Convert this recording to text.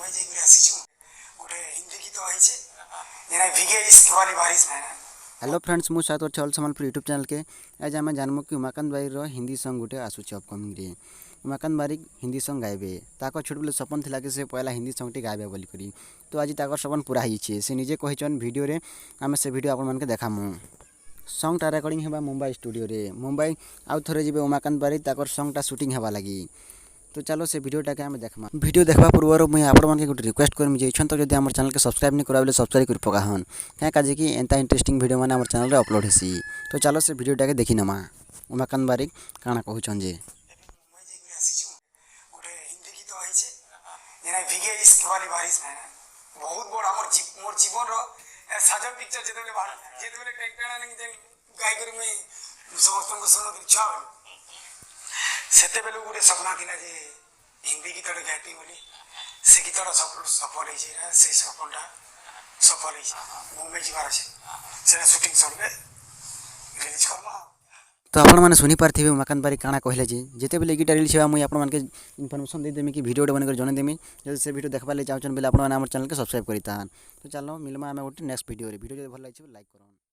मुंबई जाई आसीछु गोटे हिंदी गीत आइछे जेना भिगे इश्क वाली बारिश में। हेलो फ्रेंड्स मु साथ चल सम्बलपुर यूट्यूब चैनल के आज आम जानमु कि उमाकांत बारिक हिंदी सॉन्ग गोटे आसूचे अपकमिंग रे। उमाकांत बारिक हिंदी सॉन्ग गाइबे ताको छोट बेले सपन थिला कि से पहला हिंदी सॉन्ग टी गाइबे बोली करी तो आज ताको सपन पूरा हिचे से निजे कहिचन वीडियो रे आमे से वीडियो आपन मन के देखामु। सॉन्ग टा रिकॉर्डिंग हेबा मुंबई स्टूडियो रे मुंबई आउ थरे जिबे उमाकांत बारिक ताकर सॉन्ग टा शूटिंग हेबा लगी तो चलो से वीडियोटा के आम देखमा। वीडियो देखबा पूर्वर मुझे आपण मन के गोटे रिक्वेस्ट करमी जे छन तो जदि हमर चैनल के सब्सक्राइब नहीं कराबले सब्सक्राइब कर पका हन क्या काजे कि एंता इंटरेस्टिंग वीडियो माने हमर चैनल रे अपलोड हेसी तो चलो से वीडियोटा के देखि नमा। उमाकांत बारिक काना कहउछन जे मुंबई जाई आसीछु गोटे हिंदी गीत आइछे जेना भिगे इश्क वाली बारिश में। बहुत बड़ मोर जीवन रो साजन पिक्चर जेते टेंटेना नहीं जे गाय करी मैं समस्त को सुनो इच्छा सेते बेलू गोटे सपना थिला जे हिंदी गीत गाइती बोली से गीत सफल है से सपनटा सफल है मुंबई जीवार अच्छे से शूटिंग सबके रिलीज करमा। तो आपण माने सुनी पारथिबे उमाकांत बारिक काना कहले जे जेते बेले गीटा रिलीज हेबा मुई आपण मन के इन्फॉर्मेशन दे देमी कि वीडियो बन कर जने देमी जदि से वीडियो देखबा ले चाहछन बेले आपण माने हमर चैनल के सब्सक्राइब करितान। तो चलो मिलमा हमें गोटे नेक्स्ट वीडियो रे वीडियो जदि भल लागिछ लाइक करन।